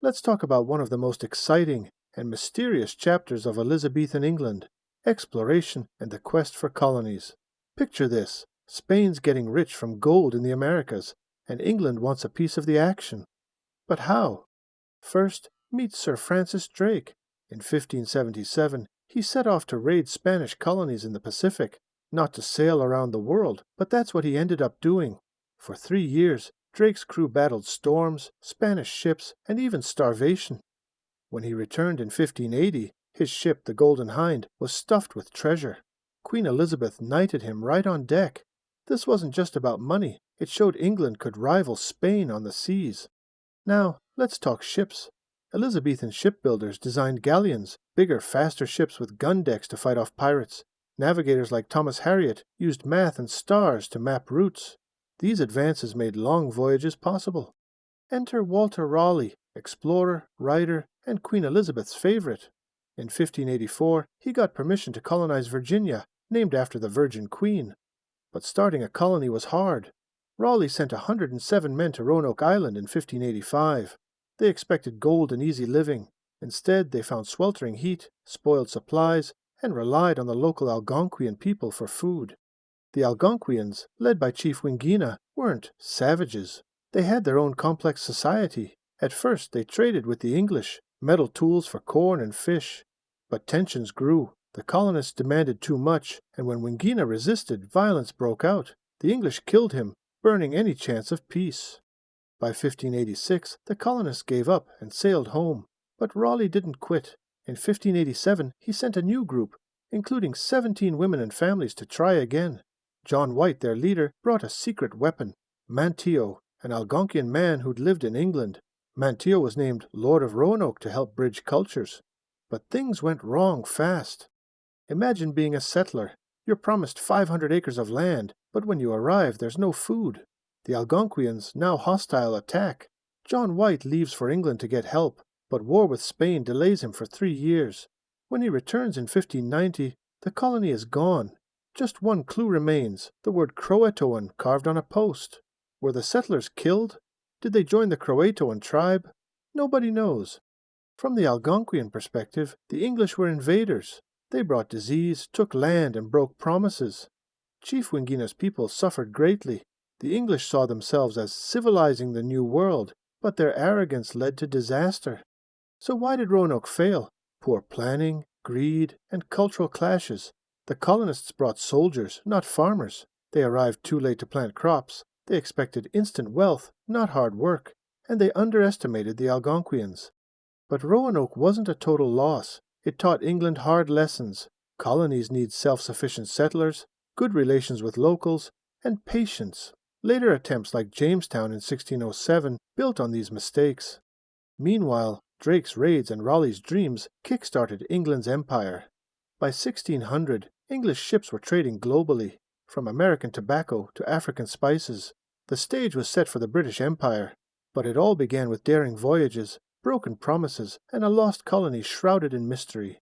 let's talk about one of the most exciting and mysterious chapters of Elizabethan England: exploration and the quest for colonies. Picture this: Spain's getting rich from gold in the Americas, and England wants a piece of the action. But how? First, meet Sir Francis Drake. In 1577, he set off to raid Spanish colonies in the Pacific, not to sail around the world, but that's what he ended up doing. For 3 years, Drake's crew battled storms, Spanish ships, and even starvation. When he returned in 1580, his ship, the Golden Hind, was stuffed with treasure. Queen Elizabeth knighted him right on deck. This wasn't just about money. It showed England could rival Spain on the seas. Now, let's talk ships. Elizabethan shipbuilders designed galleons, bigger, faster ships with gun decks to fight off pirates. Navigators like Thomas Harriot used math and stars to map routes. These advances made long voyages possible. Enter Walter Raleigh, explorer, writer, and Queen Elizabeth's favorite. In 1584, he got permission to colonize Virginia, named after the Virgin Queen. But starting a colony was hard. Raleigh sent 107 men to Roanoke Island in 1585. They expected gold and easy living. Instead, they found sweltering heat, spoiled supplies, and relied on the local Algonquian people for food. The Algonquians, led by Chief Wingina, weren't savages. They had their own complex society. At first, they traded with the English, metal tools for corn and fish. But tensions grew. The colonists demanded too much, and when Wingina resisted, violence broke out. The English killed him, burning any chance of peace. By 1586, the colonists gave up and sailed home. But Raleigh didn't quit. In 1587, he sent a new group, including 17 women and families, to try again. John White, their leader, brought a secret weapon: Manteo, an Algonquian man who'd lived in England. Manteo was named Lord of Roanoke to help bridge cultures. But things went wrong fast. Imagine being a settler. You're promised 500 acres of land, but when you arrive, there's no food. The Algonquians, now hostile, attack. John White leaves for England to get help, but war with Spain delays him for 3 years. When he returns in 1590, the colony is gone. Just one clue remains: the word Croatoan carved on a post. Were the settlers killed? Did they join the Croatoan tribe? Nobody knows. From the Algonquian perspective, the English were invaders. They brought disease, took land, and broke promises. Chief Wingina's people suffered greatly. The English saw themselves as civilizing the New World, but their arrogance led to disaster. So why did Roanoke fail? Poor planning, greed, and cultural clashes. The colonists brought soldiers, not farmers. They arrived too late to plant crops. They expected instant wealth, not hard work, and they underestimated the Algonquians. But Roanoke wasn't a total loss. It taught England hard lessons. Colonies need self-sufficient settlers, good relations with locals, and patience. Later attempts like Jamestown in 1607 built on these mistakes. Meanwhile, Drake's raids and Raleigh's dreams kick-started England's empire. By 1600, English ships were trading globally, from American tobacco to African spices. The stage was set for the British Empire, but it all began with daring voyages, broken promises, and a lost colony shrouded in mystery.